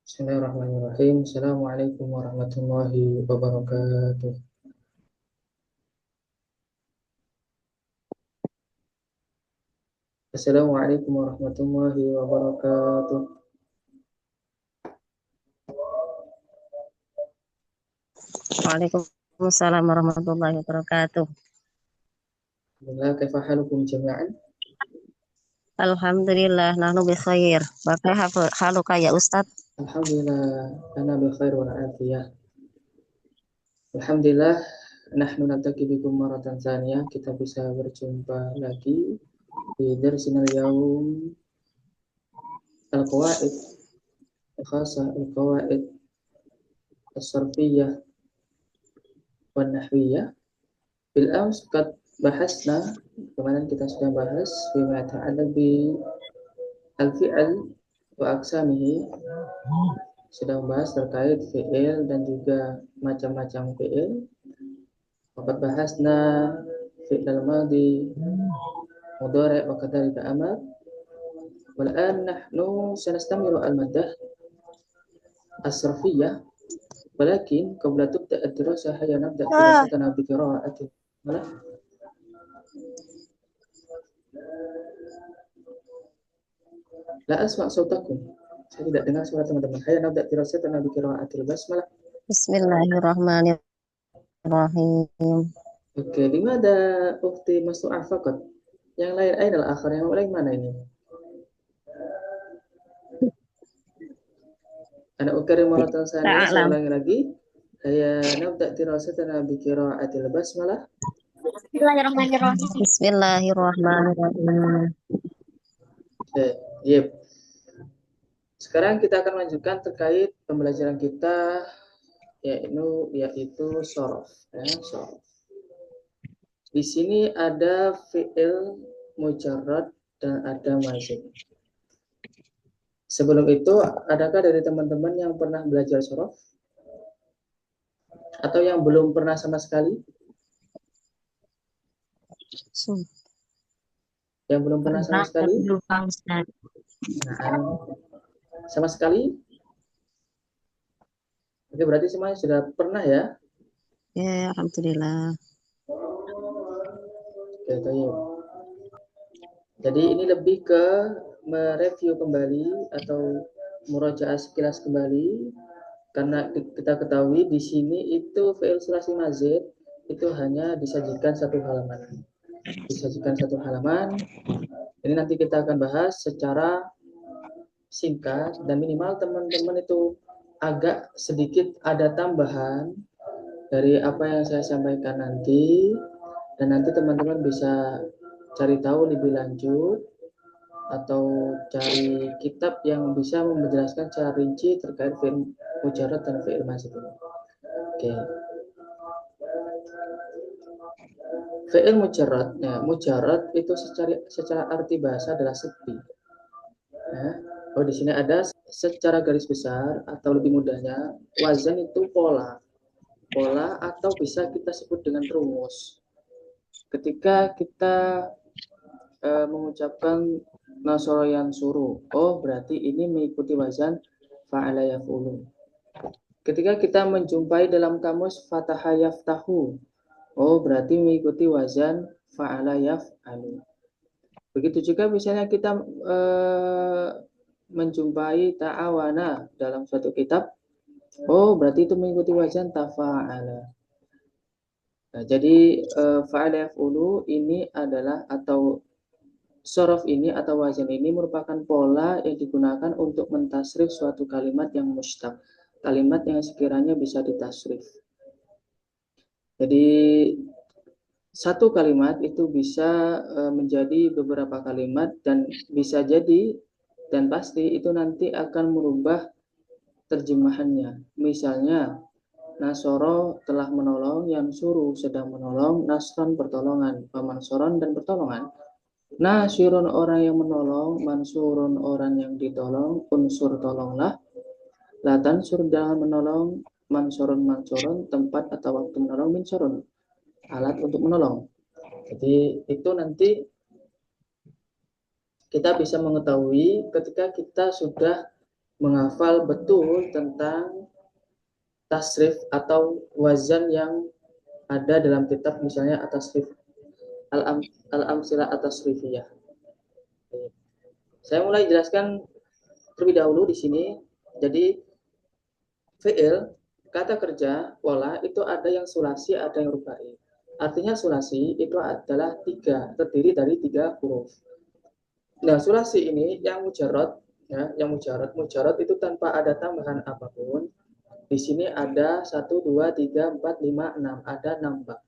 Bismillahirrahmanirrahim. Assalamualaikum warahmatullahi wabarakatuh. Assalamualaikum warahmatullahi wabarakatuh. Waalaikumsalam warahmatullahi wabarakatuh. Alhamdulillah, kaifa halukum jami'an? Alhamdulillah, nahnu bi khair. Bagaimana haluka ya Ustadz? Alhamdulillah, ana bi khair wal afiyah. Alhamdulillah, nahnu naltaqi bikum maratan tsaniyah. Kita bisa berjumpa lagi di darsinal yaum al-qawaid al-khasah al-qawaid as-sarfiyah wan nahwiyah. Bil ams qad bahasna, kemarin kita sudah bahas bima ta'allaq bi al-fi'al wa aqsamihi, sudah membahas terkait fi'il dan juga macam-macam fi'il. Waqad bahasna fi'il madhi, mudhari' wa kadzalika amar. Wal an nahnu sanastamiru al-maddah as-sarfiyyah, walakin qabla tubda ad-dirasah hayya nabda dirasatana bi qira'ati. La asma' sautakum. Saya tidak dengar suara teman-teman. Hayya nabda dirasatana bi qira'atil basmalah. Bismillahirrahmanirrahim. Oke, di mana ukti masnu'ah faqat? Yang lain aina al-akhar, yang lain mana ini? Ana ukarim maratan saniyah, saya Ta'alam. ulangi lagi. Hayya nabda dirasatana bi qira'atil basmalah. Bismillahirrahmanirrahim. Bismillahirrahmanirrahim. Oke, yep. Sekarang kita akan lanjutkan terkait pembelajaran kita yaitu shorof, ya, shorof. Di sini ada fi'il mujarrad dan ada mazid. Sebelum itu, adakah dari teman-teman yang pernah belajar shorof? Atau yang belum pernah sama sekali? Yang belum pernah sama sekali? Nah, sama sekali? Oke, berarti semuanya sudah pernah ya? Ya, alhamdulillah. Oke, baik. Jadi ini lebih ke mereview kembali atau murajaah sekilas kembali, karena kita ketahui di sini itu fi'il sulasi mazid itu hanya disajikan satu halaman. Ini nanti kita akan bahas secara singkat dan minimal teman-teman itu agak sedikit ada tambahan dari apa yang saya sampaikan nanti, dan nanti teman-teman bisa cari tahu lebih lanjut atau cari kitab yang bisa menjelaskan secara rinci terkait fi'il mujarrad dan fi'il mazid ini. Oke. Fi'il mujarrad, ya, mujarrad itu secara arti bahasa adalah sepi. Ya. Oh, di sini ada secara garis besar atau lebih mudahnya wazan itu pola atau bisa kita sebut dengan rumus. Ketika kita mengucapkan nasoro yansuru, oh berarti ini mengikuti wazan fa'ala yaf'ulu. Ketika kita menjumpai dalam kamus fataha yaftahu, oh berarti mengikuti wazan fa'ala yaf'alu. Begitu juga misalnya kita menjumpai ta'awana dalam suatu kitab, oh berarti itu mengikuti wazan tafa'ala. Nah, jadi fa'ala yaf'ulu ini adalah, atau sorof ini atau wazan ini merupakan pola yang digunakan untuk mentasrif suatu kalimat yang mustaq, kalimat yang sekiranya bisa ditasrif. Jadi satu kalimat itu bisa menjadi beberapa kalimat, dan bisa jadi dan pasti itu nanti akan merubah terjemahannya. Misalnya Nasoro telah menolong, Yansuru sedang menolong, Nasron pertolongan, Pamansoron dan pertolongan. Nasirun orang yang menolong, Mansurun orang yang ditolong, Unsur tolonglah, Latan sur jangan menolong, Mansurun tempat atau waktu menolong, Minsurun alat untuk menolong. Jadi itu nanti kita bisa mengetahui ketika kita sudah menghafal betul tentang tasrif atau wazan yang ada dalam kitab, misalnya at-tasrif al-amsilah at-tasrifiyah. Saya mulai jelaskan terlebih dahulu di sini. Jadi fi'il, kata kerja, pola itu ada yang sulasi, ada yang rubai. Artinya sulasi itu adalah terdiri dari 3 huruf. Nah, sulasi ini yang mujarrad, ya, yang mujarrad itu tanpa ada tambahan apapun. Di sini ada 1, 2, 3, 4, 5, 6, ada 6 bab.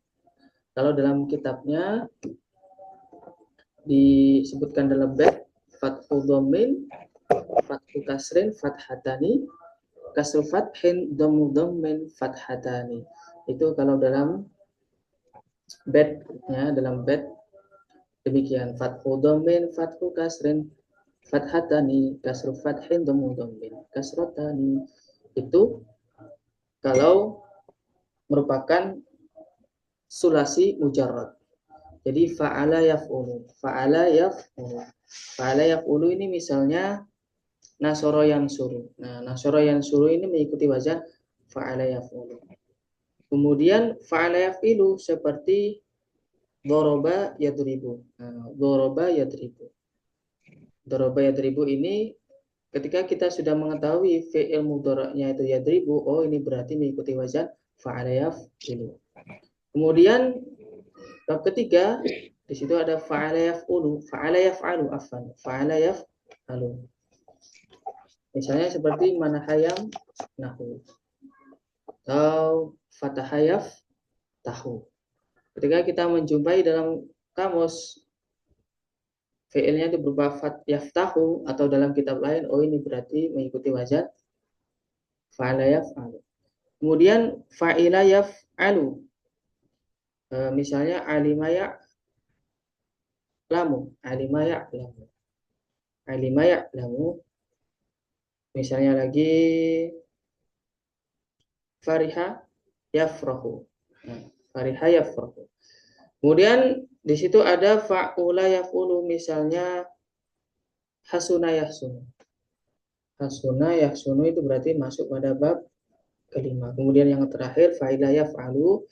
Kalau dalam kitabnya disebutkan dalam bab fathu dhammin, fathu kasrin, fathatani, kasru fathin, dhammu dhammin, fathatani. Itu kalau dalam bed, ya, dalam bed demikian. Fathu dhammin, fathu kasrin, fathatani, kasru fathin, dhammu dhammin, kasrotani. Itu kalau merupakan sulasi mujarrad. Jadi fa'ala yaf'ulu. Fa'ala yaf'ulu. Fa'ala yaf'ulu ini misalnya nasoro yang suruh. Nah, nasoro yang suruh ini mengikuti wazan fa'ala yaf'ulu. Kemudian fa'ala yaf'ilu seperti doroba yadribu. Nah, doroba yadribu. Doroba yadribu ini ketika kita sudah mengetahui fi'il mudhari'nya itu yadribu, oh ini berarti mengikuti wazan fa'ala yaf'ilu. Kemudian bab ketiga, di situ ada fa'ala yaf'ulu, fa'ala yaf'alu, afan, fa'ala yaf'alu. Misalnya seperti manahayam nahu atau fatahayaf tahu. Ketika kita menjumpai dalam kamus fi'ilnya itu berupa yaftahu atau dalam kitab lain, oh ini berarti mengikuti wazan fa'ala yaf'alu. Kemudian fa'ila yaf'alu. Misalnya alimaya lamu, alimaya lamu. Alimaya lamu. Misalnya lagi fariha yafrahu. Nah, fariha yafrahu. Kemudian di situ ada fa'ula yaf'ulu, misalnya hasuna yahsunu. Hasuna yahsunu itu berarti masuk pada bab kelima. Kemudian yang terakhir fa'ila yaf'alu,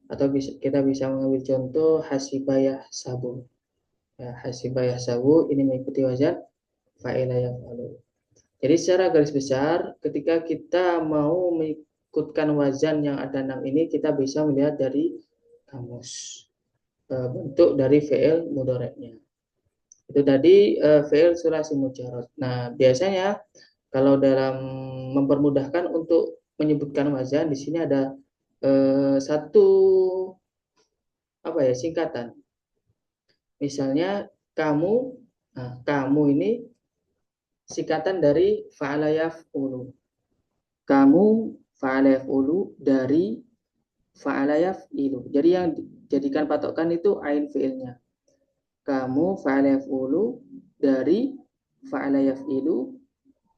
atau kita bisa mengambil contoh hasibah sabu. Ya, hasibah sabu ini mengikuti wazan fa'ila yaf'alu. Jadi secara garis besar ketika kita mau mengikutkan wazan yang ada 6 ini, kita bisa melihat dari kamus bentuk dari fi'il mudhari'nya. Itu tadi fi'il sulasi mujarrad. Nah, biasanya kalau dalam mempermudahkan untuk menyebutkan wazan, di sini ada satu singkatan. Misalnya kamu, nah, kamu ini singkatan dari fa'ala yaf'ulu. Kamu fa'ala yaf'ulu dari fa'ala yaf'ilu. Jadi yang dijadikan patokan itu ain fi'ilnya. Kamu fa'ala yaf'ulu dari fa'ala yaf'ilu.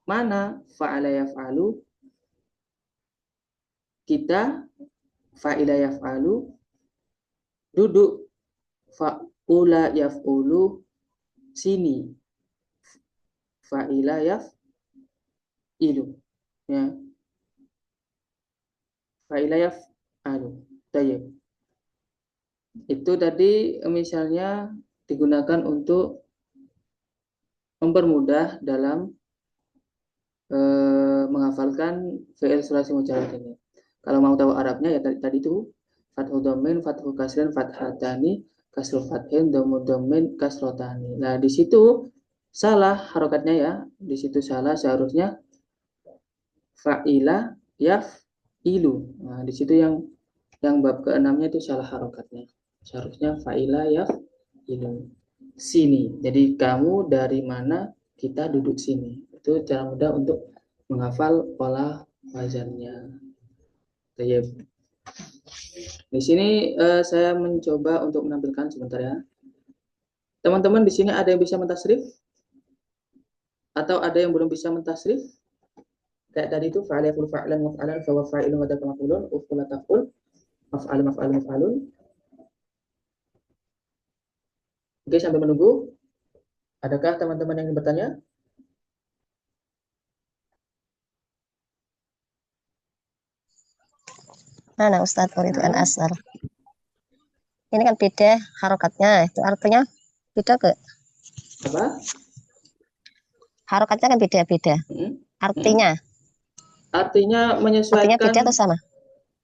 Mana fa'ala yaf'alu? Kita fa'ila yaf'alu duduk fa'ula yaf'ulu sini. Fa'ila yaf'ilu. Ya. Fa'ila yaf'alu. Tayyib. Itu tadi misalnya digunakan untuk mempermudah dalam menghafalkan fi'il sulasi mujarrad ini. Kalau mau tahu Arabnya ya tadi itu fathu dhammin, fathu kasrin, fathatani, kasru fathin, dhammu dhammin, kasrotani. Nah, di situ salah harokatnya ya. Di situ salah, seharusnya fa'ila yaf'ilu. Nah, di situ yang bab ke-6-nya itu salah harokatnya. Seharusnya fa'ila yaf'ilu. Sini. Jadi kamu dari mana, kita duduk sini. Itu cara mudah untuk menghafal pola wazannya. Di sini saya mencoba untuk menampilkan sebentar ya. Teman-teman di sini ada yang bisa mentasrif? Atau ada yang belum bisa mentasrif? Kayak tadi itu fa'ala yaf'ul fa'lan maf'alan fa fa'ilun wa dzaka maf'ulun uf'ula taf'ul maf'al maf'al maf'alun. Oke, sambil menunggu. Adakah teman-teman yang bertanya? Mana Ustadz itu an Nah, asal. Ini kan beda harokatnya. Itu artinya beda ke? apa? Harokatnya kan beda-beda. Mm, mm. Artinya. Artinya Artinya beda atau menyesuaikan, sama?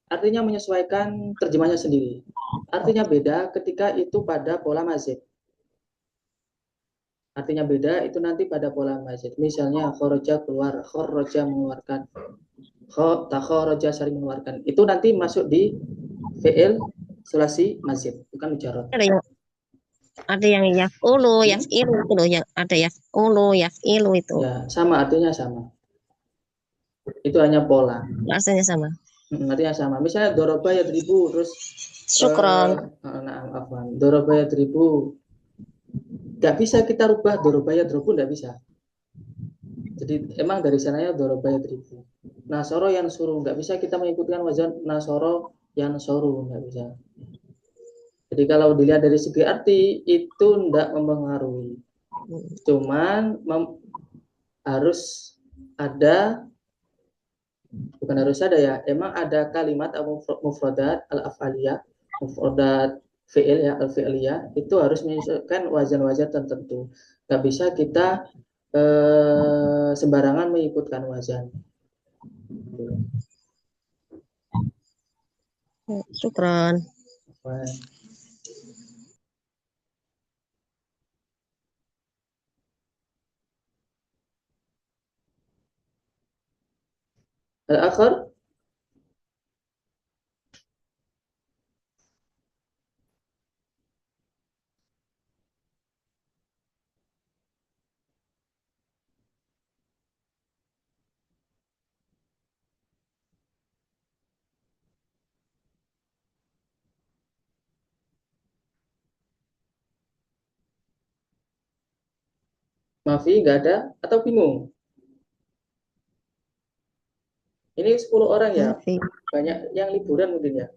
artinya menyesuaikan terjemahnya sendiri. Artinya beda ketika itu pada pola mazid. Artinya beda itu nanti pada pola mazid. Misalnya khoroja keluar, khoroja mengeluarkan, takhoroja sering mengeluarkan. Itu nanti masuk di fi'il sulasi mazid, bukan mujarrad. Ada yang yaf'ulu, Hmm? yaf'ilu itu loh. Yang ada yaf'ulu, yaf'ilu itu. Ya, sama artinya sama. Itu hanya pola. Rasanya sama. Artinya sama. Misalnya doroba ya ribu, terus Syukron. nah, afwan. Doroba ya ribu. Gak bisa kita rubah doroba ya ribu, gak bisa. Jadi emang dari sananya doroba ya ribu. Nasoro yang suruh, nggak bisa kita mengikutkan wazan nasoro yang suruh, nggak bisa. Jadi kalau dilihat dari segi arti itu tidak mempengaruhi. Cuman harus ada, bukan harus ada ya, emang ada kalimat mufradat al-af'aliyah, mufradat fi'il ya, al-fi'liyah, itu harus menyesuaikan wazan-wazan tertentu. Nggak bisa kita sembarangan mengikutkan wazan. Syukron. Al-akhir, Mafi nggak ada atau bingung? Ini 10 orang ya, Mafi. banyak yang liburan mungkin ya.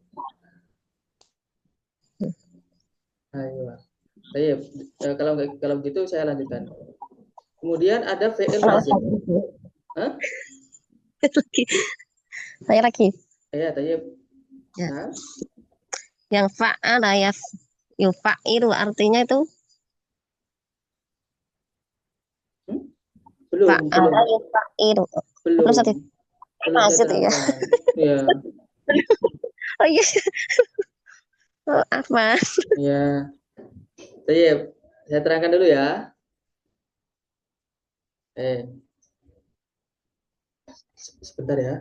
Ayo. Baik, kalau gitu saya lanjutkan. Kemudian ada fi'il Kalau mazid. Ustadz, Hah? saya lagi. Ya, tanya. Ya. Nah, Yang fa'ala yufa'ilu artinya itu hmm? belum, fa'ala yufa'ilu. Belum belum, Ustadz. belum saya Masih ya. terangkan. Ya, Oh iya. Oh, apa? ya. Saya terangkan dulu ya. Eh, sebentar ya.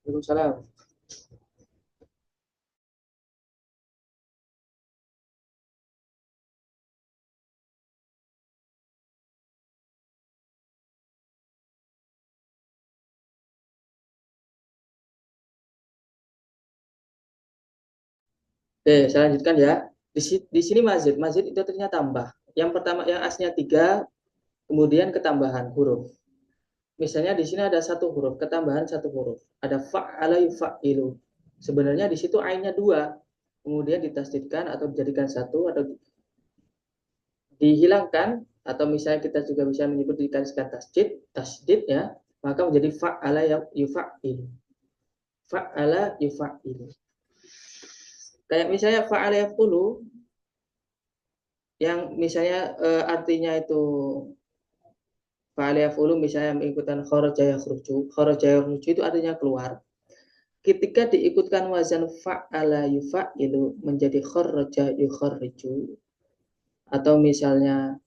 Waalaikumsalam. Saya lanjutkan ya. Di sini mazid, mazid itu artinya tambah. Yang pertama, yang aslinya 3, kemudian ketambahan huruf. Misalnya di sini ada satu huruf, ketambahan satu huruf. Ada fa'ala yufa'ilu. Sebenarnya di situ ainnya 2, kemudian ditasdidkan atau dijadikan satu atau dihilangkan, atau misalnya kita juga bisa menyebut dikasihkan tasdid ya, maka menjadi fa'ala yufa'ilu. Fa'ala yufa'ilu. Kayak misalnya fa'ala yaf'ulu yang misalnya artinya itu fa'ala yaf'ulu misalnya mengikutkan kharaja yakhruju. Kharaja yakhruju itu artinya keluar. Ketika diikutkan wazan fa'ala yufa'ilu menjadi kharaja yukharriju, atau misalnya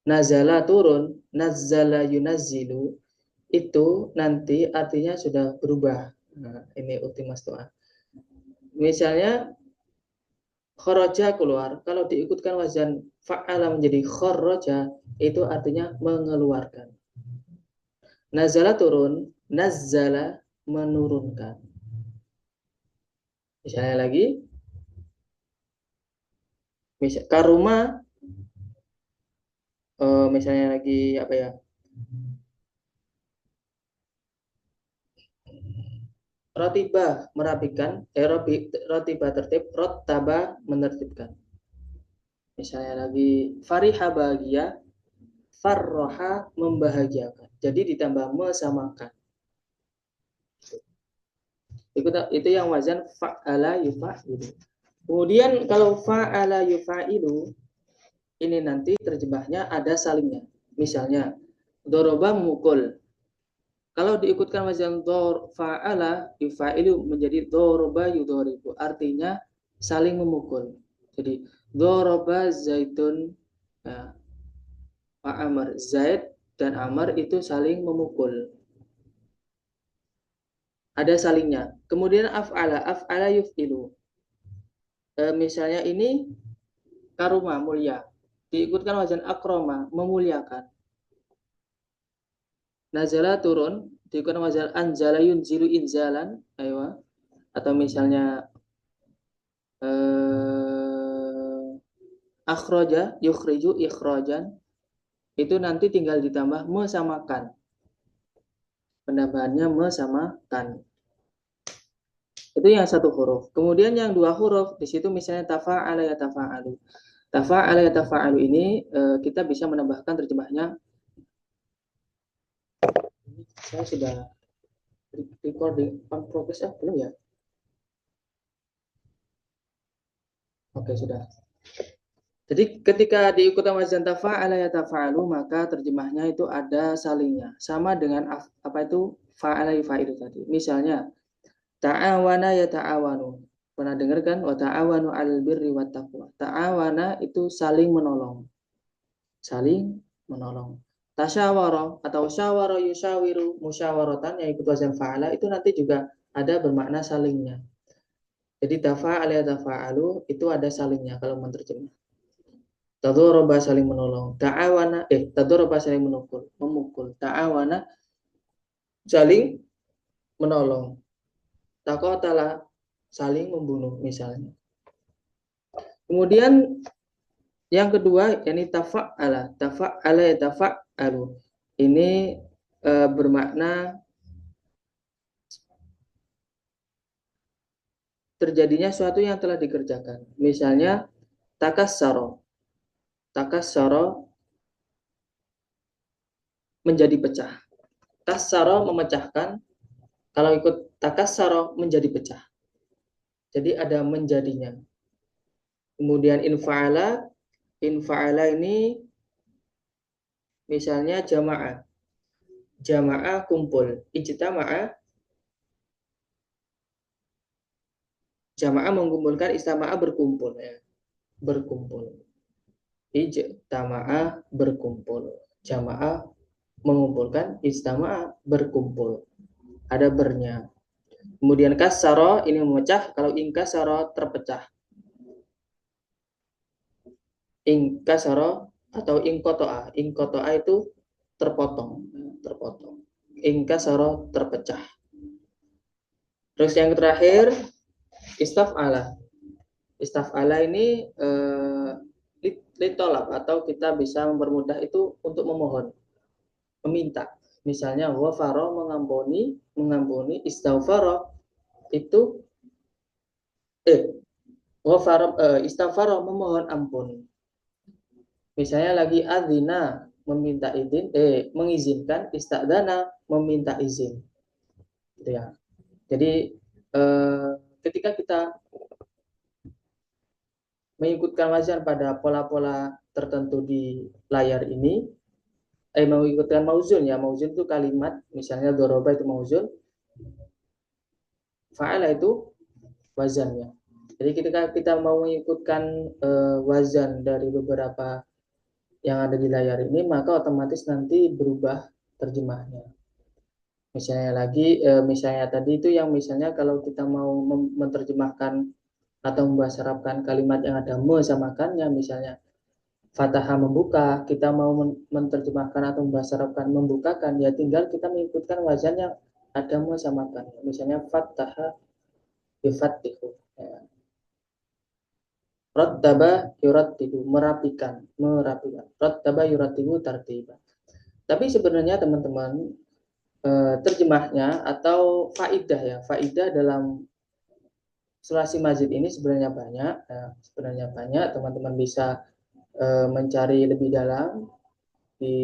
nazala turun, nazzala yunazzilu, itu nanti artinya sudah berubah. Nah, ini ultimas doa. Misalnya kharaja keluar, kalau diikutkan wazan fa'ala menjadi kharaja, itu artinya mengeluarkan. Nazala turun, nazzala menurunkan. Misalnya lagi, karuma, misalnya lagi apa ya? Rotibah merapikan, rotibah tertib, rotaba menertibkan. Misalnya lagi fariha bahagia, farroha membahagiakan. Jadi ditambah mesamakan. Itu yang wazan fa'ala yufa'ilu. Kemudian kalau fa'ala yufa'ilu, ini nanti terjemahnya ada salingnya. Misalnya, doroba memukul. Kalau diikutkan wazan fa'ala yufa'ilu menjadi doroba yudoribu. Artinya saling memukul. Jadi, doroba zaitun, ya, Pak Amr. Zaid dan Amr itu saling memukul. Ada salingnya. Kemudian af'ala yuf'ilu. Misalnya ini karuma mulia, diikutkan wazan akroma memuliakan. Nazala turun, diikutkan wazan anzala yunzilu inzalan, ayo. Atau misalnya akhroja yukhriju ikhrojan, itu nanti tinggal ditambah mesamakan. Penambahannya mesamakan. Itu yang satu huruf. Kemudian yang dua huruf di situ misalnya tafa'ala ya tafa'alu. Tafa'ala ya tafa'alu ini kita bisa menambahkan terjemahnya. Saya sudah recording on progress belum ya? Oke, sudah. Jadi ketika diikuti wazan tafa'ala ya tafa'alu, maka terjemahnya itu ada salingnya. Sama dengan apa itu fa'ala yufa'ilu tadi. Misalnya ta'awana ya ta'awanu. Pernah dengar kan? Wa ta'awanu 'alal birri wat taqwa. Ta'awana itu saling menolong. Saling menolong. Tasyawara atau syawara yusyawiru musyawaratan yang ikut wazan fa'ala itu nanti juga ada bermakna salingnya. Jadi tafa'ala ya tafa'alu itu ada salingnya kalau menerjemah. Tadoroba saling menolong. Tadoroba saling memukul. Ta'awana saling menolong. Taqatala saling membunuh misalnya. Kemudian yang kedua yakni tafa'ala ya tafa'alu. Ini bermakna terjadinya suatu yang telah dikerjakan. Misalnya takassaro menjadi pecah. Kassaro memecahkan. Kalau ikut takassaro menjadi pecah. Jadi ada menjadinya. Kemudian infa'ala ini misalnya jamaah kumpul, jamaah mengumpulkan, istama'a berkumpul ya. Berkumpul. Ijtama'a berkumpul. Jamaah mengumpulkan, istama'a berkumpul. Ada bernya. Kemudian kasaro ini memecah, kalau ingkasaro terpecah. Ingkasaro atau ingkoto'a. Ingkoto'a itu terpotong. Ingkasaro terpecah. Terus yang terakhir istaf'ala. Istaf'ala ini litolab atau kita bisa mempermudah itu untuk memohon, meminta. Misalnya wafaro mengampuni, istaghfaro itu istaghfaro memohon ampun. Misalnya lagi adzina meminta izin, mengizinkan, istadana meminta izin. Gitu ya. Jadi ketika kita mengikutkan wazan pada pola-pola tertentu di layar ini, mengikutkan mauzun ya, mauzun itu kalimat, misalnya doroba itu mauzun, fa'ala itu wazannya. Jadi ketika kita mau mengikutkan wazan dari beberapa yang ada di layar ini, maka otomatis nanti berubah terjemahnya. Misalnya tadi itu yang misalnya kalau kita mau menerjemahkan atau membahasa Arabkan kalimat yang ada mesamakannya, misalnya Fataha membuka, kita mau menerjemahkan atau membahasa Arabkan membukakan, ya tinggal kita mengikutkan wazan yang ada mesamakan. Misalnya Fataha yufatihu. Ya. Rattaba yurattibu, merapikan. Rattaba yurattibu tartiba. Tapi sebenarnya teman-teman, terjemahnya atau faidah dalam sulasi mazid ini sebenarnya banyak. Teman-teman bisa mencari lebih dalam di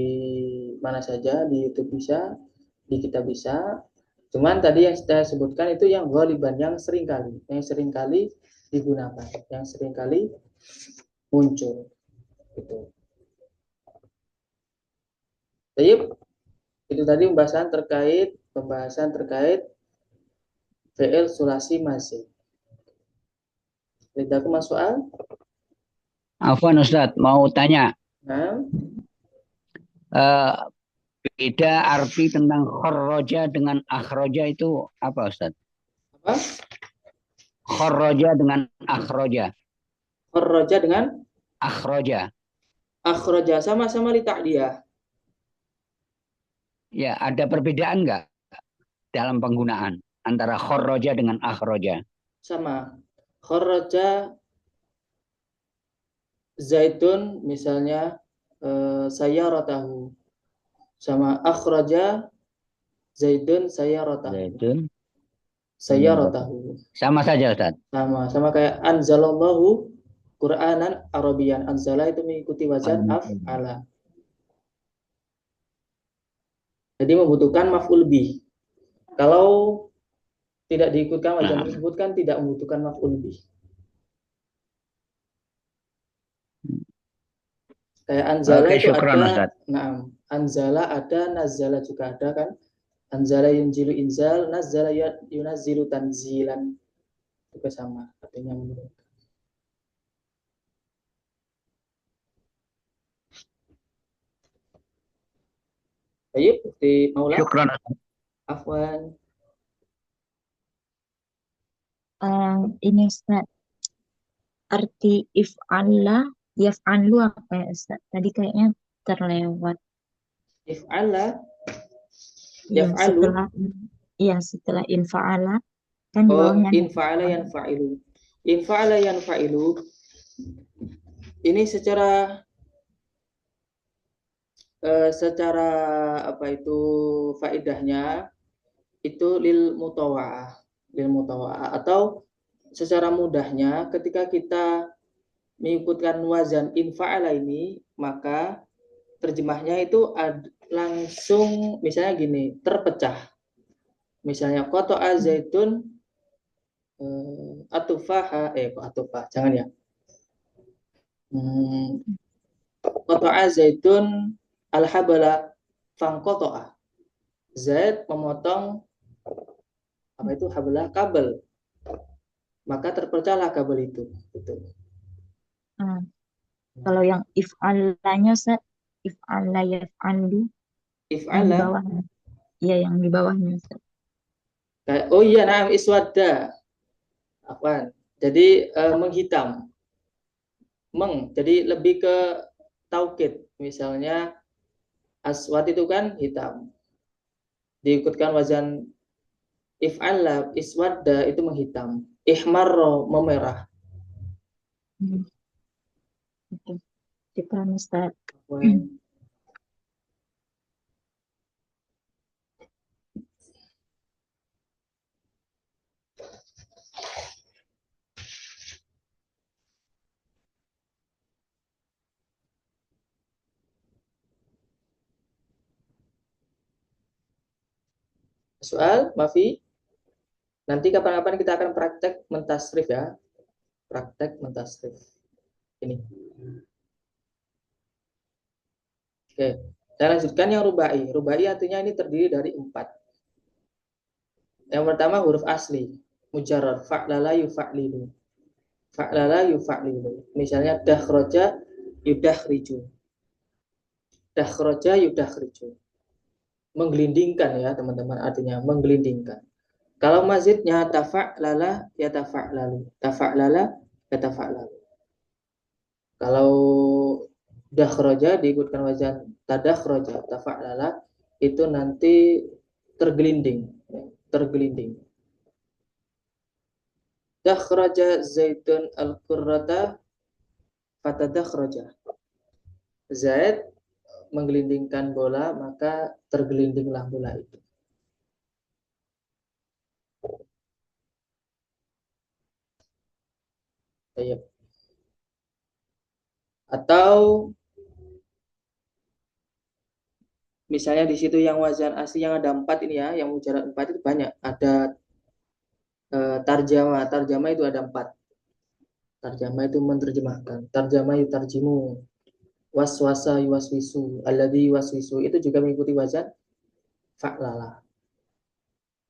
mana saja, di YouTube bisa, di kitab bisa. Cuman tadi yang saya sebutkan itu yang ghaliban, yang seringkali digunakan, yang seringkali muncul. Gitu. Baik, itu tadi pembahasan terkait fi'il sulasi mazid. Tidak masuk soal? Afwan Ustadz, mau tanya. Nah, eh, Beda arti tentang khorroja dengan akhroja itu apa Ustadz? apa? Khorroja dengan akhroja. Kharraja dengan Akhroja. akhraja sama-sama li ta'diyah. Ya, ada perbedaan nggak dalam penggunaan antara khorroja dengan akhroja? Sama. Kharraja Zaidun misalnya sayyaratahu, sama akhraja Zaidun Zaitun. sayyaratahu. Sama saja Ustadz. Sama kayak anzalallahu Qur'anan Arabian. Anzala itu mengikuti wazan af'ala. Jadi membutuhkan maf'ul bih. Kalau tidak diikutkan wazan Nah, tersebut kan tidak membutuhkan maf'ul bih. Kayak anzala oke, itu syukran ada, Ustadz. anzala ada, nazala juga ada kan. Anzala yunzilu inzal, nazala yunazzilu tanzilan. Juga sama, artinya menurunkan. Baik, di Maula, Syukran Ustadz. Afwan. Ini Ustaz, arti if'alla, yaf'alu apa ya Ustaz? Tadi kayaknya terlewat. If'ala, Iya, yaf'alu. setelah infa'ala kan di Oh, bawahnya infa'ala yanfa'ilu. Infa'ala yanfa'ilu. Ini secara apa itu faedahnya itu lil mutawa'ah atau secara mudahnya ketika kita mengikutkan wazan infa'ala ini, maka terjemahnya itu langsung misalnya gini, terpecah. Misalnya qata'a zaitun atufaha kok atufah, jangan ya. Qata'a zaitun al-habala fangqata'a. Zaid memotong apa itu hablah kabel, maka terpecahlah kabel itu. Gitu. Kalau yang if'alanya Ustaz, if'alla yaf'alu yang di If'ala, bawahnya. Iya, yang di bawahnya Ustaz. oh iya, nah iswadda. Apaan? Jadi menghitam. Jadi lebih ke taukid. Misalnya aswad itu kan hitam. Diikutkan wazan if'ala, iswadda itu menghitam. Ihmarro memerah. Oke. Syukran Ustaz. Soal, Mafi? Nanti kapan-kapan kita akan praktek mentasrif ya. Praktek mentasrif. Ini. Oke. Saya lanjutkan yang rubai. Rubai artinya ini terdiri dari 4. Yang pertama huruf asli. Mujarrad. Fa'lala yufa'lilu. Fa'lala yufa'lilu. Misalnya dakhroja yudakhriju. Dakhroja yudakhriju. Menggelindingkan ya teman-teman, artinya menggelindingkan. Kalau mazidnya tafa'lala yatafa'lalu. Tafa'lala yatafa'lalu. Kalau dakhroja diikutkan wazan tadakhroja tafa'lala, itu nanti tergelinding. Tergelinding. Dakhraja zaitun al-qurrata fatadakhraja. Zaid menggelindingkan bola, maka tergelindinglah bola itu. Baik. Atau misalnya di situ yang wazan asli yang ada 4 ini ya, yang mujarad 4 itu banyak. Ada tarjama. Tarjama itu ada 4. Tarjama itu menerjemahkan. Tarjama yutarjimu. Waswasa yuwaswisu. Alladhi yuwaswisu. Itu juga mengikuti wazan fa'lala.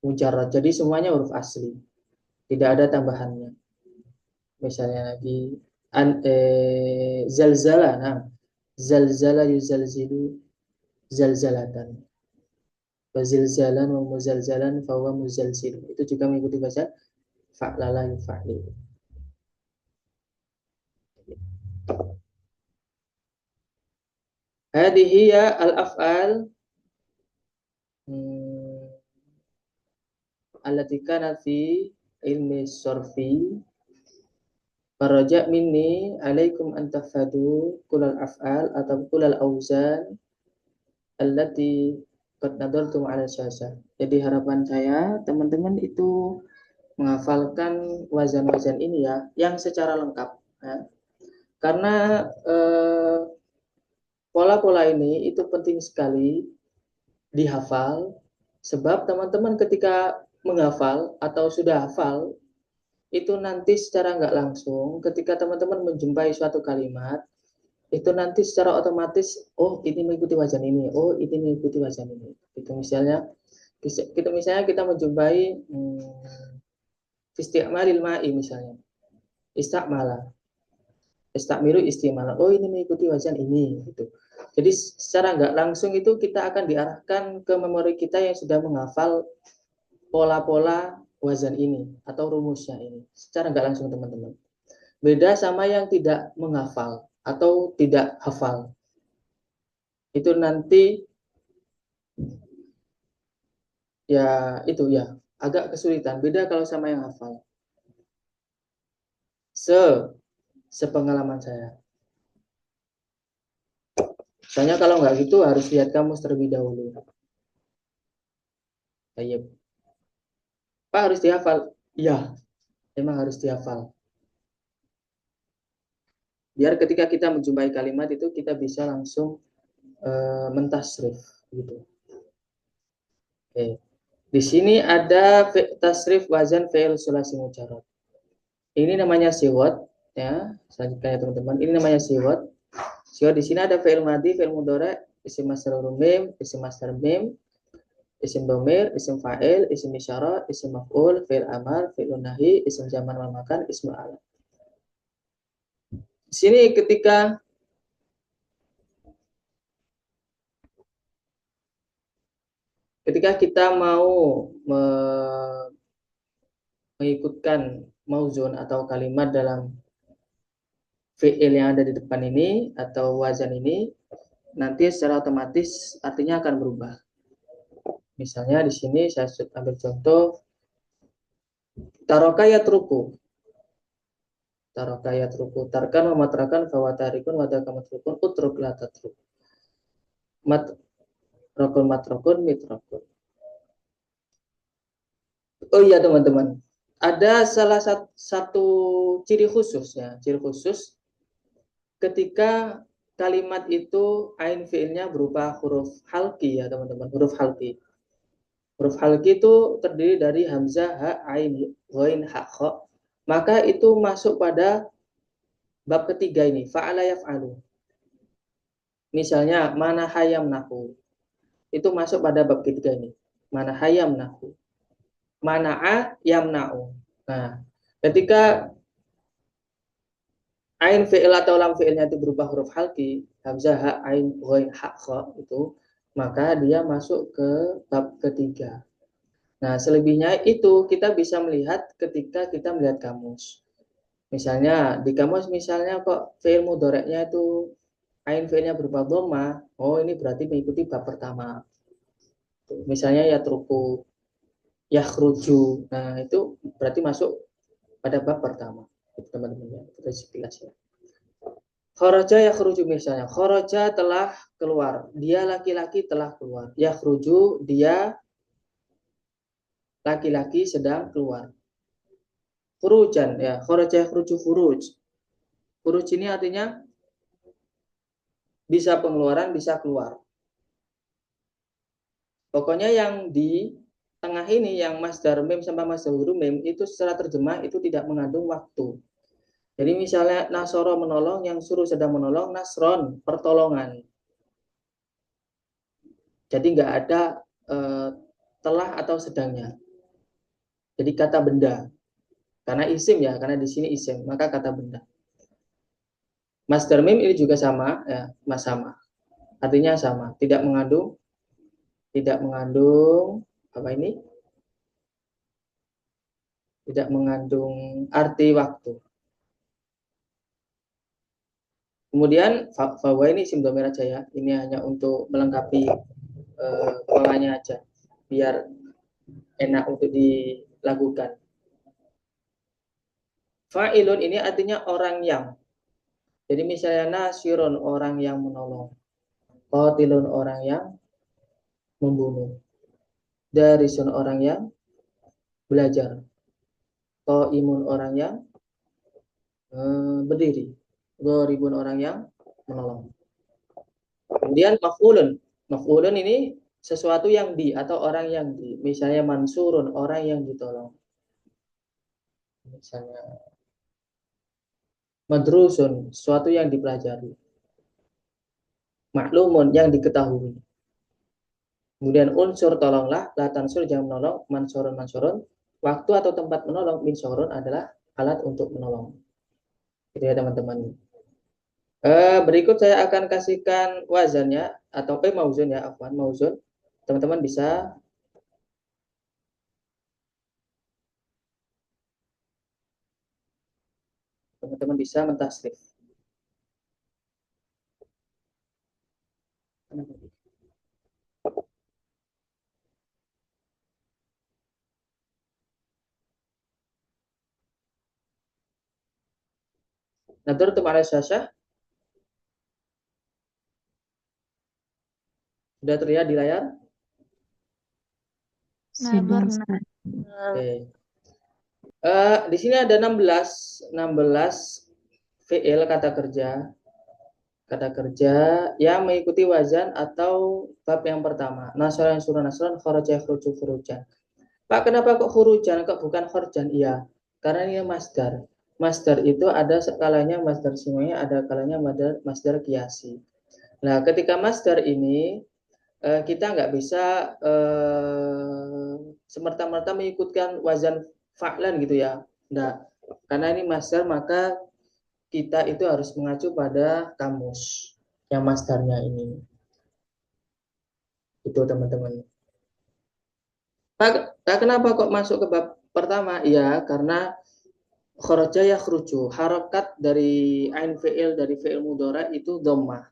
Mujarad. Jadi semuanya huruf asli. Tidak ada tambahannya. Misalnya lagi zalzala. Nah, zalzala yuzalzilu zalzalatan. Wazilzalan wa muzalzalan fahuwa muzalzil. Itu juga mengikuti bahasa fa'lala yufa'li. Hadhihi ya al-af'al allati kanat fi ilmi sorfi. Faraja minni alaikum an tafadu kulal af'al atau kulal auzan allati qad nadartum ala syasah. Jadi harapan saya teman-teman itu menghafalkan wazan-wazan ini ya, yang secara lengkap ya. Karena pola-pola ini itu penting sekali dihafal, sebab teman-teman ketika menghafal atau sudah hafal itu nanti secara nggak langsung ketika teman-teman menjumpai suatu kalimat itu nanti secara otomatis, oh ini mengikuti wazan ini, oh ini mengikuti wazan ini. Itu misalnya kita menjumpai isti'malil ma'i misalnya, istamiru istimala, oh ini mengikuti wazan ini gitu. Jadi secara nggak langsung itu kita akan diarahkan ke memori kita yang sudah menghafal pola-pola wazan ini atau rumusnya ini secara nggak langsung teman-teman. Beda sama yang tidak menghafal atau tidak hafal. Itu nanti ya itu ya agak kesulitan. Beda kalau sama yang hafal. Sepengalaman saya. Soalnya kalau nggak gitu harus lihat kamus terlebih dahulu. Baik. Pak harus dihafal? Ya, memang harus dihafal. Biar ketika kita menjumpai kalimat itu kita bisa langsung mentasrif gitu. Oke. Di sini ada tasrif wazan fi'il sulasi mujarrad. Ini namanya siwat ya. Selanjutnya teman-teman, ini namanya siwat. Siwat di sini ada fi'il madhi, fi'il mudhari', isim masdar mim, isim masdar mim, isim dhamir, isim fa'il, isim isyarah, isim maf'ul, fi'il amar, fi'il nahi, isim zaman wal makan, ismul alam. Di sini ketika kita mau mengikutkan mauzun atau kalimat dalam fi'il yang ada di depan ini atau wazan ini, nanti secara otomatis artinya akan berubah. Misalnya di sini saya ambil contoh taroka yatruku. Taroka yatruku. Tarkan wa matrakan fawatarikun wa dakamat-rukun utruk la tatruk. Matrokun matrokun mitrokun. Oh iya teman-teman, ada salah satu ciri khusus ya, ciri khusus ketika kalimat itu ain fiilnya berupa huruf halqi ya teman-teman, huruf halqi. Huruf halqi itu terdiri dari hamzah, ha, ain, ghain, ha, kha. Maka itu masuk pada bab ketiga ini, fa'ala yaf'alu. Misalnya mana hayam nahu. Itu masuk pada bab ketiga ini. Mana hayam nahu. Mana'a yamna'u. Nah, ketika ain fi'il atau lam fi'ilnya itu berubah huruf halqi, hamzah, ha, ain, ghain, ha, kha itu, maka dia masuk ke bab ketiga. Nah, selebihnya itu kita bisa melihat ketika kita melihat kamus. Misalnya di kamus misalnya kok fi'il mudhari'nya itu ain fi'ilnya berupa dhamma, oh ini berarti mengikuti bab pertama. Misalnya yatruku, yakhruju. Nah, itu berarti masuk pada bab pertama. Teman-teman ya, kita sekilas ya. Kharaja yakhruju misalnya, kharaja telah keluar, dia laki-laki telah keluar. Yakhruju dia laki-laki sedang keluar. Khurujan ya, kharaja yakhruju khuruj. Khuruj ini artinya bisa pengeluaran, bisa keluar. Pokoknya yang di tengah ini, yang masdar mim sama masdar huruf mim, itu secara terjemah itu tidak mengandung waktu. Jadi misalnya nasoro menolong, yang suruh sedang menolong, nasron, pertolongan. Jadi nggak ada telah atau sedangnya. Jadi kata benda. Karena isim ya, karena di sini isim, maka kata benda. Masdar mim ini juga sama, ya, sama. Artinya sama, tidak mengandung apa ini? Tidak mengandung arti waktu. Kemudian fawa ini isim dhamir aja ya. Ini hanya untuk melengkapi polanya aja, biar enak untuk dilakukan. Fa'ilun ini artinya orang yang. Jadi misalnya nasirun, orang yang menolong. Qatilun, orang yang membunuh. Darisun, orang yang belajar. Qaimun, orang yang berdiri. Gharibun, orang yang menolong. Kemudian maf'ulun. Maf'ulun ini sesuatu yang di atau orang yang di. Misalnya mansurun, orang yang ditolong. Misalnya madrusun, sesuatu yang dipelajari. Maklumun, yang diketahui. Kemudian unsur, tolonglah. La tansur, jangan menolong. Mansurun, mansurun. Waktu atau tempat menolong. Min sorun adalah alat untuk menolong. Itu ya teman-teman. Berikut saya akan kasihkan wazannya atau mauzun ya, afwan, mauzun. Teman-teman bisa mentasrif. Nadartum ala syashah. Sudah terlihat di layar? Sudah, Nazarna. Ustaz. Oke. Di sini ada 16 fi'il kata kerja yang mengikuti wazan atau bab yang pertama. Nasran, surah nasran, kharaja, khuruju, khurujan. Pak, kenapa kok khurujan, kok bukan khurjan? Iya, karena ini masdar. Masdar itu ada skalanya masdar semuanya, ada kalanya masdar kiasi. Nah, ketika masdar ini kita nggak bisa semerta-merta mengikutkan wazan fa'lan gitu ya. Nah, karena ini masdar maka kita itu harus mengacu pada kamus yang masdarnya ini. Itu teman-teman. Pak, kenapa kok masuk ke bab pertama? Iya, karena kharaja yakhruju, harokat dari ain fi'il, dari fi'il mudhari itu dhammah.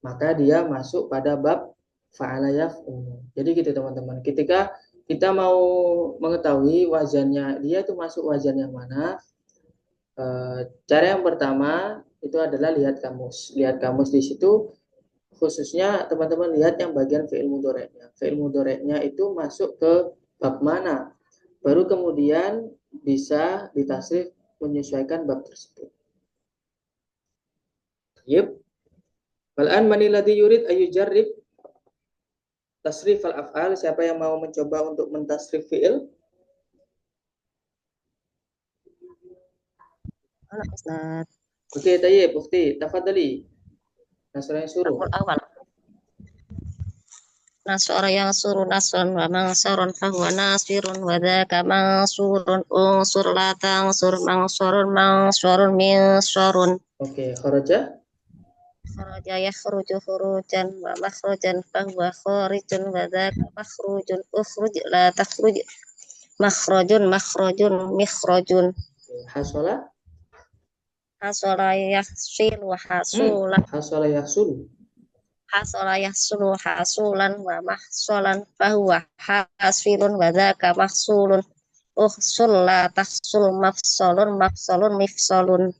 Maka dia masuk pada bab fa'ala yaf'ulu. Jadi gitu teman-teman. Ketika kita mau mengetahui wazannya, dia itu masuk wazan yang mana? Cara yang pertama itu adalah lihat kamus. Lihat kamus di situ khususnya teman-teman lihat yang bagian fi'il mudhari'nya. Fi'il mudhari'nya itu masuk ke bab mana? Baru kemudian bisa ditasrif menyesuaikan bab tersebut. Yep. Wal'an manilladhi yurid ayyujarrib tasrif al-af'al. Siapa yang mau mencoba untuk mentasrif fi'il? Ustaz. Oke, tayyib, Bukti, tafadhali. Nasrani suruh. Awal. Nasara yang suruh nasron wa mangsaron fahuwa nasirun wa dhaka mangsurun unsur latang sur mangsurun minsurun. Oke, kharaja. Kharaja yakhruju khurujan wa makhrujan fahuwa kharijun wa dhaka makhrujun ukhruj la takhruj makhrajun mikhrajun. Hasola. Hasala yahsil wa hasulan. Hasola yahsul. Hasala yahsulu hasulan wa mahsulan fahuwa hasilun wa dhaka mahsulun uhsul la tahsul mafsalun mifsalun.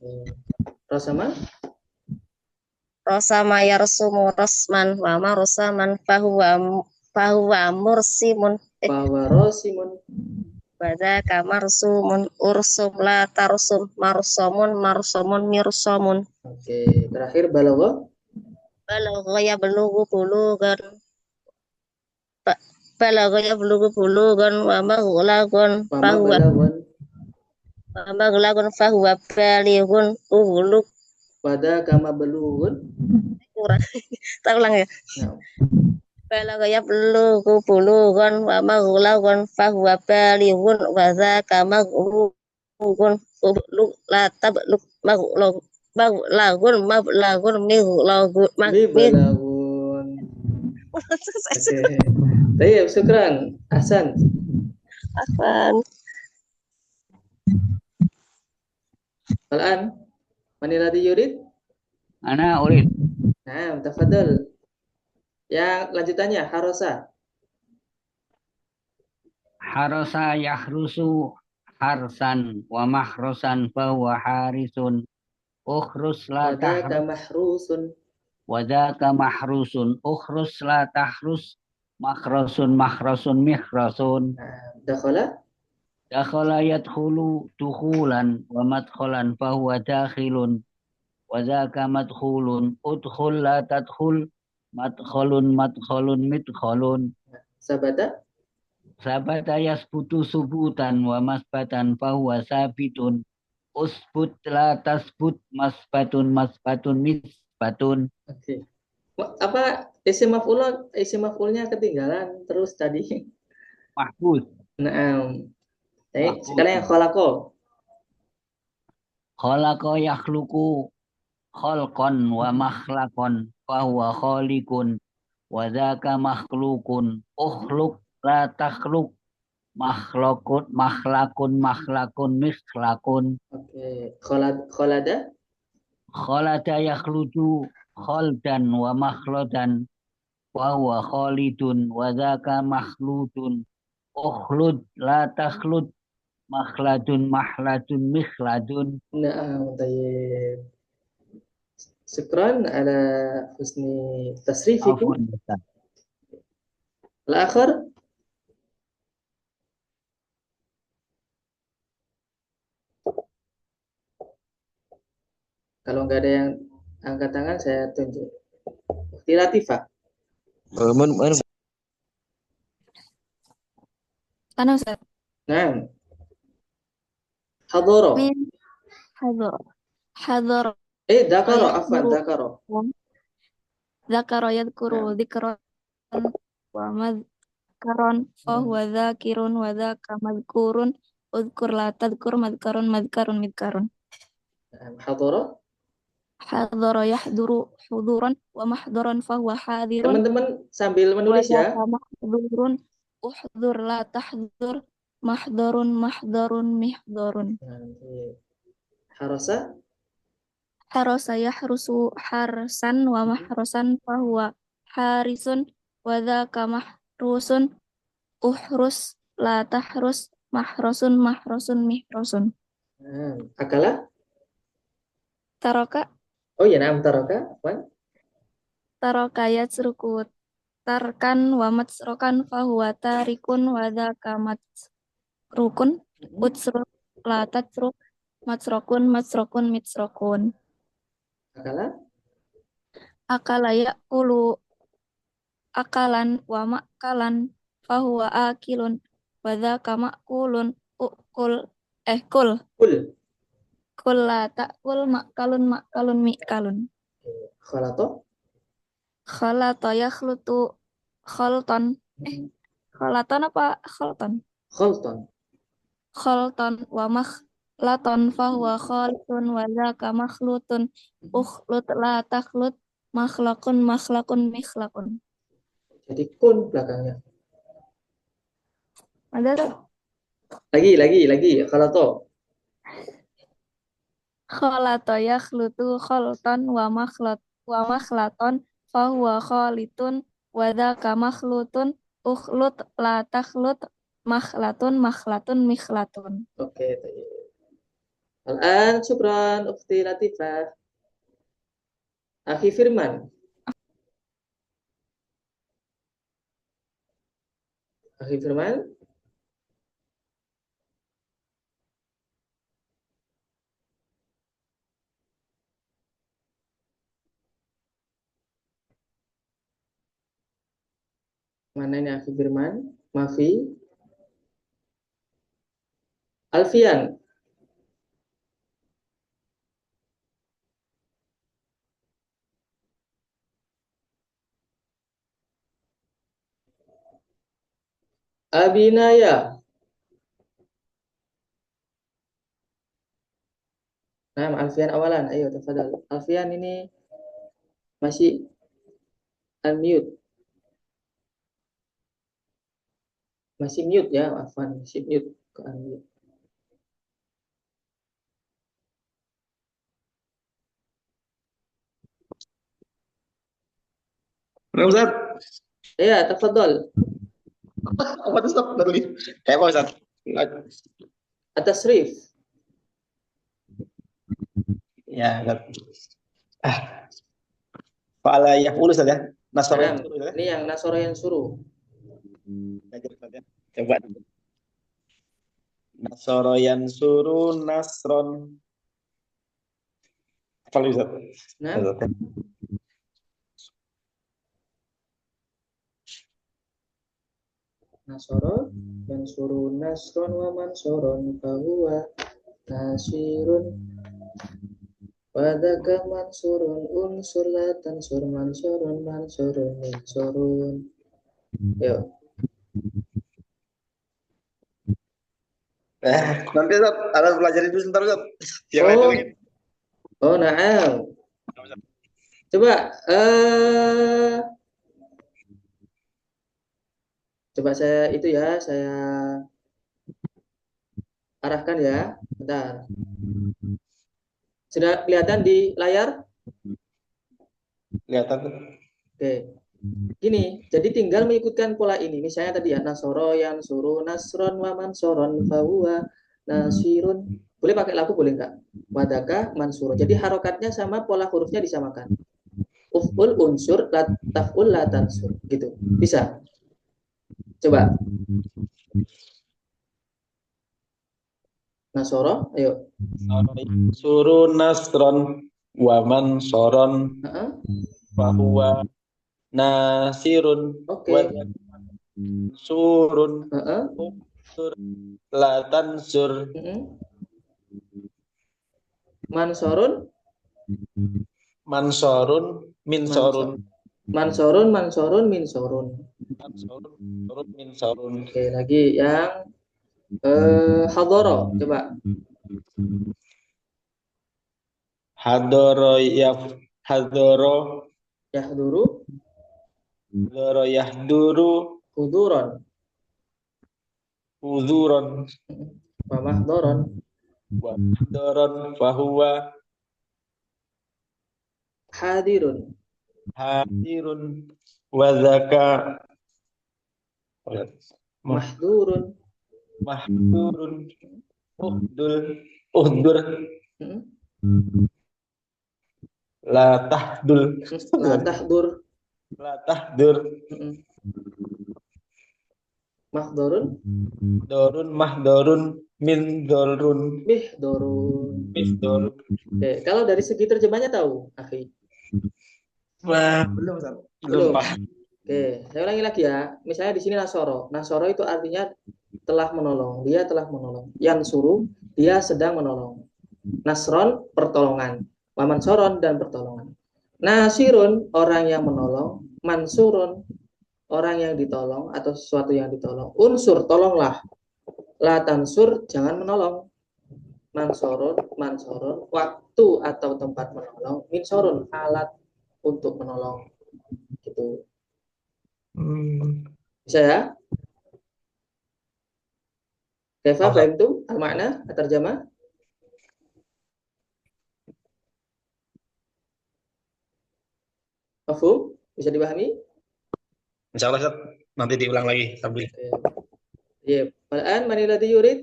Rasama. Rasama yarsumu rasman wa marsaman fahuwa mursimun Bahwa rosimun. wa dhaka marsumun ursum la tarsum marsamun mirsamun. Oke, terakhir balagha. balagha yablughu bulugan ba- balagha yablughu bulugan Wa ma balaghun wa maghlagun fahuwa balighun uhluk pada kama belughun. kurang tak ulang ya. Nah, Balagha yablughu bulugan wa maghlagun fahuwa balighun wa dzaka maghlagun uhluk la tablug maghlagun mi balaghun. Oke. Baik, syukran. Ahsan. Afan. Al-an, man alladhi yurid? Ana urid. Nah, tafadhal. Yang lanjutannya harosa. Harasa yahrusu harsan wa mahrusan fahuwa harisun. Ukhrus la Wadaka tahrus mahrusun. wadaka mahrusun. Ukhrus la tahrus makhrasun makhrasun mikhrasun. Nah, dakhala. Dakhala yadkhulu dukhulan wa madkhalan fahuwa dakhilun. Wadaka madkhulun. Udkhul la tadkhul madkhalun madkhalun midkhalun. Sabata. Sabata yasbutu subutan wa masbatan fahuwa sabitun. Usbut la tasbut masbatun masbatun misbatun. Oke. Apa isim maf'ulnya ketinggalan terus tadi. Mahfuz. Nah, baik. Mahfuz. Sekarang yang khalaqo. Khalaqa yakhluqu khalqan wa makhlaqan fahuwa khaliqun wa dzaka makhluqun. Ukhluq la takhluq makhlaqun makhlaqun makhlaqun mikhlaqun. Oke. Khalada. Khalada yakhludu khaldan wa makhladan wa huwa khalidun wa dzaka makhludun. Ukhlud la takhlud makhladun mahladun mikhladun. Nah, baik. Syukran ala husni tasrifikum. Afwan. Al-akhir. Kalau nggak ada yang angkat tangan, saya tunjuk. Bukti Latifah. Ana Ustaz. Nah, hadoro. Min hadar Dakaro, ayah afwan, guru dakaro. dzakara yadhkuru Nah, dzikran wa madhkaron fa huwa dzakirun wa dzaka madhkurun udhkur la tadhkur madhkarun madhkarun midhkarun hadoro. hadara yahduru huduran wa mahdaran fa huwa hadirun Teman-teman sambil wa menulis ya. dzaka mahdurun uhdhur la tahdhur mahdarun mahdarun mihdharun Nah, harosa. harasa yahrusu harsan wa mahrasan fahuwa harisun wa dzaka mahrusun uhrus la tahrus mahrusun mahrusun mihrusun Nah, akala. taraka Oh iya, nam taroka. Afwan. taraka yatsruku tarkan wa matsrokan fahuwa tarikun wa dzaka matsrukun utsruk la tatsruk matsrokun matsrokun mitsrokun Akala. akala yakulu akalan wa makalan fahuwa akilun wa dzaka makulun ukul kul Kul. kul la takul makalun makalun mikalun Khalato. khalata yakhlutu khalton khalaton apa khalton Khalton. khalton wa makhlaton fahuwa khalitun wa dzaka makhlutun ukhlut la takhlut makhlakun makhlakun mikhlakun Jadi kun belakangnya. ada tuh Lagi. Khalato. khalata yakhlutu khalton wa makhlaton fahuwa khalitun wa dzaka makhlutun ukhlut la takhlut makhlatun makhlatun mikhlatun Oke. Al-an, syukran, Ukhti Latifah. Akhi Firman. Akhi Firman. Mana ini Akhi Firman? Mafi. Alfian. Abinaya. Nah, Alfian awalan. Ayo, tafadhal. Alfian ini masih unmute. Masih mute ya, Afwan. Masih mute. Ke unmute. Nah, Ustaz. Ya, tafadhal. Apa tuh Ustaz? Tadi. Kayak apa Ustaz? At-tasrif. Ya, Ustaz. Fa'ala yaf'ulu Ustaz ya. Nasara Nah, yaf'ulu Ustaz ya. ini yang nasoro yang suruh. Belajar, Ustaz ya. Coba. Nasara yansuru nasron. Apa lagi Ustaz? Nah, Ustaz. nasoro yang suruh nasron wa mansoron fahuwa nasirun wadaka mansurun unsur la tansur mansurun mansurun minsurun. Yuk. Nanti Ustaz, ada pelajarin dulu sebentar Ustaz. Yang Oh. lain lagi. Oh, na'am. Coba coba saya itu ya, saya arahkan ya. Bentar. Sudah kelihatan di layar? Kelihatan. Oke. Gini, jadi tinggal mengikutkan pola ini. Misalnya tadi ya, nasoro yang suruh nasron wa mansoron fahuwa nasirun. Boleh pakai labu boleh enggak? Wadaka mansurun. Jadi harokatnya sama pola hurufnya disamakan. Uf'ul unsur taf'ul la tansur. Gitu. Bisa? Coba. Nasoro, ayo. Suruh nasron wa mansoron Heeh. fahuwa nasirun Oke. wa surun Heeh. la tansur Heeh. Mansorun, mansorun minsorun mansorun, mansorun, minsorun. mansorun minsorun. Oke, lagi yang hadoro, coba. Hadoro hadoro Yahduru, yahduru huduron, huzuron wa mahdoron, wa doron fahuwa hadirun, hadirun wa zaka mahdurun, mahdurun uhdur hmm, la tahdul la tahdur, la tahdur hmm, mahdorun, dorun mahdorun min dorun mihdorun. misdorun. Oke, kalau dari segi terjemahnya tahu, akhi? Wah, belum Ustaz. Belum. Paham. Oke, saya ulangi lagi ya. Misalnya di sini nasoro. Nasoro itu artinya telah menolong. Dia telah menolong. Yang suruh, dia sedang menolong. Nasron, pertolongan. Wamansoron, dan pertolongan. Nasirun, orang yang menolong. Mansurun, orang yang ditolong atau sesuatu yang ditolong. Unsur, tolonglah. La tansur, jangan menolong. Mansorun, mansorun, waktu atau tempat menolong. Minsorun, alat untuk menolong. Gitu. Bisa ya? Kaifa fahimtum al-makna at-tarjamah? Mafhum? Bisa dipahami? Insya Allah Ustaz, nanti diulang lagi sambil. Iya. Al-an man alladhi yurid?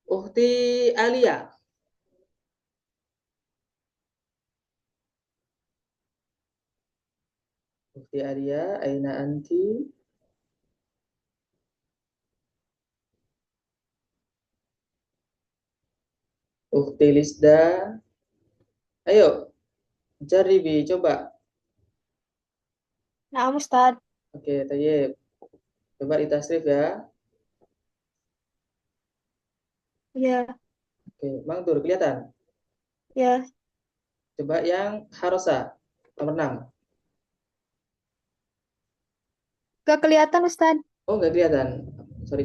Ukhti Alia. Ukhti Alia, aina anti? Ukhti Lisda. Ayo, Jaribi, coba. Nah, Ustaz. Oke, tayyib. Coba ditasrif ya. Ya, Oke, Mang Tur kelihatan? ya. Coba yang harosa nomor 6. Gak kelihatan, Ustaz. Oh, nggak kelihatan. Sorry.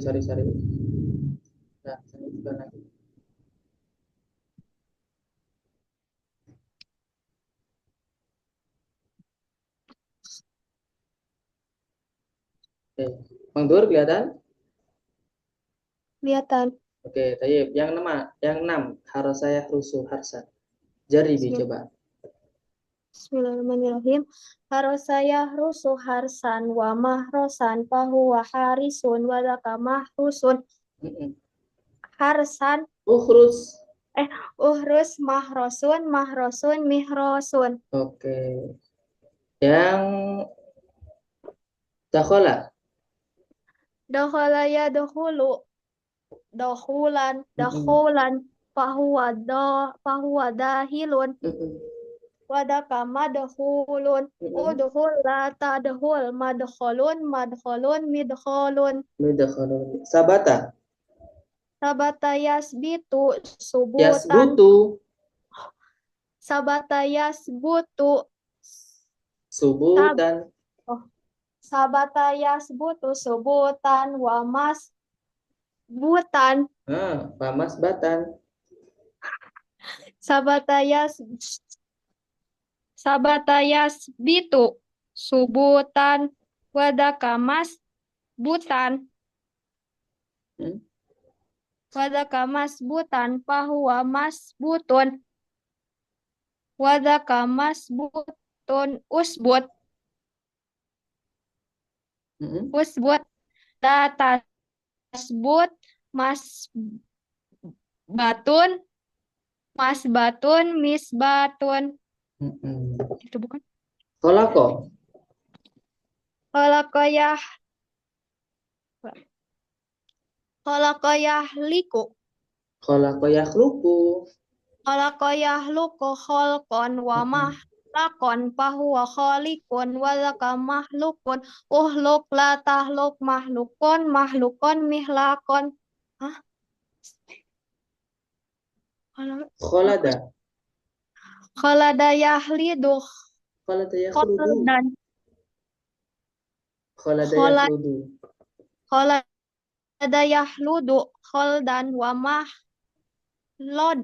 Nah, saya juga lagi. Oke, Mang Tur kelihatan? Kelihatan. Oke, tayyib. Yang 6 harosa ya rusuh harsa. Jaribi coba. Bismillahirrahmanirrahim. Harosaya rusuh harsan wa mahrosan fahuwa harisun wa laka mahrusun harsan Ukhrus. uhrus mahrosun mihrosun. Oke. Yang dakhala. Dakhala ya dakhulu dakhulan fahuwa dahilun wadaka madkhulun udkhul la tadkhul madkhulun midkhulun. Sabata. Sabata yasbitu subutan Yasbutu. sabata yasbutu Subutan. sabata yasbutu subutan wa mas butan Pamas batan. sabata yasbitu subutan wadaka mas butan wadaka mas butan fahuwa mas butun wadaka mas butun usbut la tasbut mas batun misbatun. Itu bukan? Kolako. Khalaqayahliku Kolako yakhluku. khalaqayahluku khalqan wa mahlaqan fahuwa khaliqun wa laka mahlukun uhluk la tahluk mahlukun mihlakon. Hah? Kholada. Khalada yahlidu Kholada yakhludu. khaldan Kholada Khola- yakhludu. khalada yahludu khaldan wa mahladan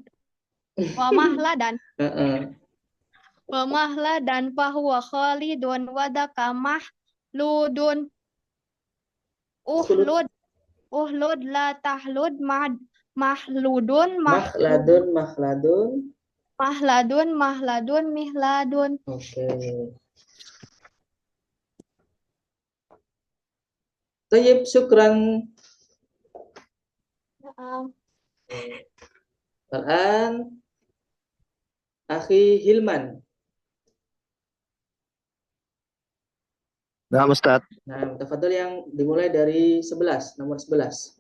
wa mahladan fahuwa khalidun wa daka mahludun uhlud la tahlud mahladun mihladun. Oke. Tayyib, syukran. Al-an Akhi Hilman. Nah, Ustaz. Nah, tafadhol yang dimulai dari 11, nomor 11.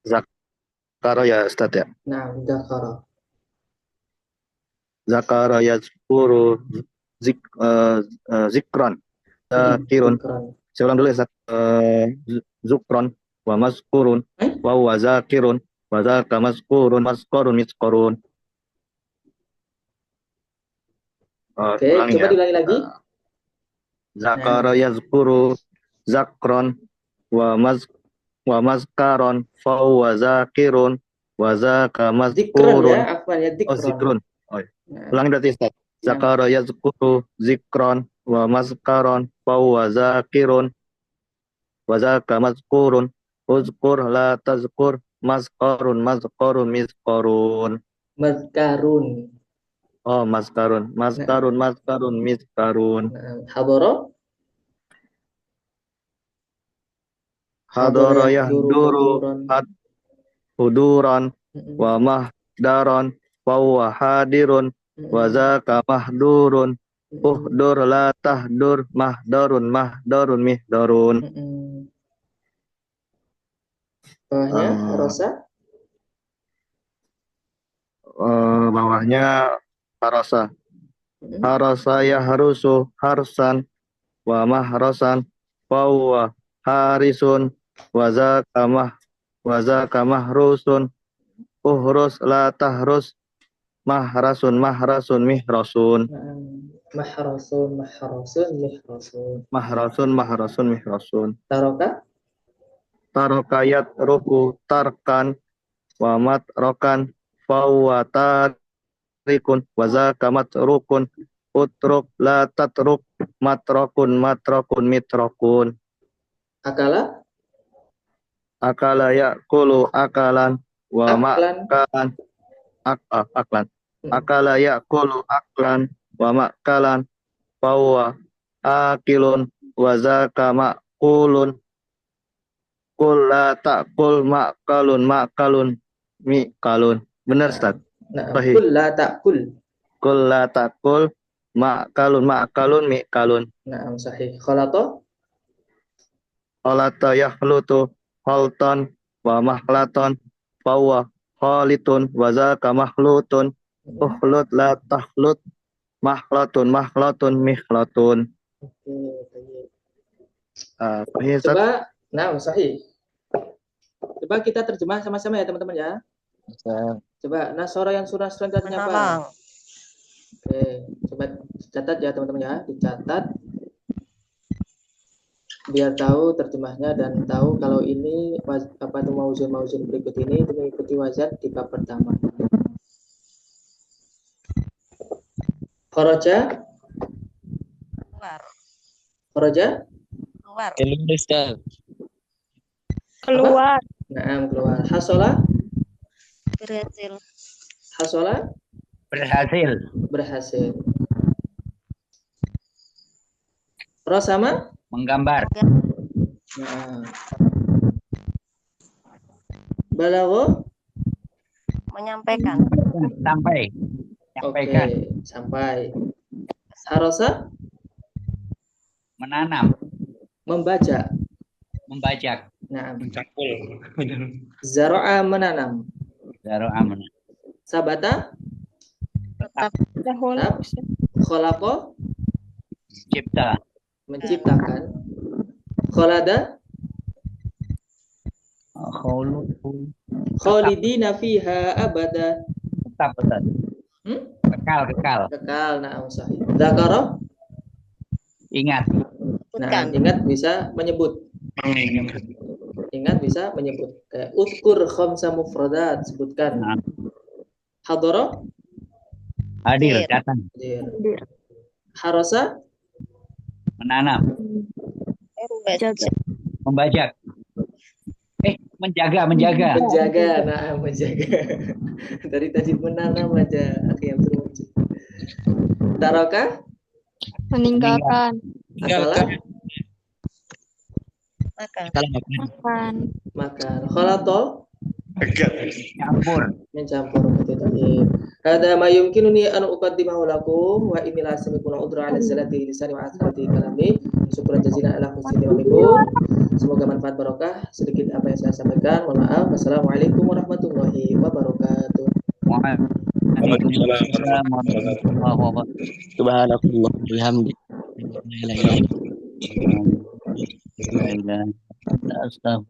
Zakara ya Ustaz ya. Nah, Zakara. Zakara yazkuru zikron. Zakirun. Saya ulang dulu ya Ustaz. Zukron wa mazkurun wa huwa zakirun wa zaka mazkurun miskorun. Oke, coba diulangi lagi. Zakara yazkuru zakron wa mazkaron fa huwa zakirun wa zaka mazkurun. Ya, afwan ya, Oh, zikrun. Oh, ulangi berarti Ustaz. Zakara yazkuru zikron wa mazkaron fa huwa zakirun wa zaka mazkurun. Uzkur la tazkur mazkarun miskarun. Oh, maskarun miskarun. Hadara yahduru huduran wa mahdaron wa huwa hadirun wa zaka mahdurun. Uhdur la tahdur mahdarun mihdarun. Bawahnya Rosa. Bawahnya Harosa. harasa yahrusu harsan wa mahrasan fahuwa harisun wa zaka mahrusun uhrus la tahrus mahrasun mihrasun mihrasun tarokayat ruku tarkan wa matrokan fahuwa tarikun wa zaka matrukun utruk la tatruk matrokun mitrokun akala yakulu akalan wa makalan aklan akala yakulu aklan wa makalan fahuwa akilun wa zaka makulun kul la ta'kul makalun mikalun. Benar, Ustaz? Sahih. Kul la ta'kul. Kul la ta'kul makalun mikalun. Nah, sahih. Khalata yahlutu halton wa mahlaton fahuwa khalitun wa zaka mahlutun uhlut la tahlut mahlatun mihlatun. Oke, coba, nah sahih. Coba kita terjemah sama-sama ya teman-teman ya. Coba Nasoro yang surah selanjutnya apa? Oke, coba catat ya teman-teman ya, dicatat biar tahu terjemahnya dan tahu kalau ini apa itu mauzun berikut ini itu mengikuti wazan di bab pertama. Kharaja Keluar. Nah, keluar. Hasola berhasil. Rosama menggambar. Nah. Balago menyampaikan. Sampai. Harosa menanam. Membajak. Nah. Zaro'a menanam. Sabata Tetap. Kholaqo Cipta. menciptakan. Kholada khalidina fiha abada. Tetap. Kekal. Nah, sahih. Dzakara Ingat. Nah, ingat bisa menyebut. Kayak uzkur khamsa mufradat, sebutkan. Hadara Hadir, datang. Harasa Menanam. Membajak. Menjaga. Nah, menjaga. Dari tadi menanam aja akhirnya terus. Taraka Meninggalkan. Makan. Khalato mencampur betul tadi. Hada ma yumkinuni an uqaddimahu lakum wa inni la asmi'u udra ala salati lisani wa asrati kalami. Syukran jazilan ala husni tawfiqikum. Semoga manfaat barokah sedikit apa yang saya sampaikan. Mohon maaf. Wassalamualaikum warahmatullahi wabarakatuh. Waalaikumsalam warahmatullahi wabarakatuh. Subhanallah bihamdi. Astagfirullah.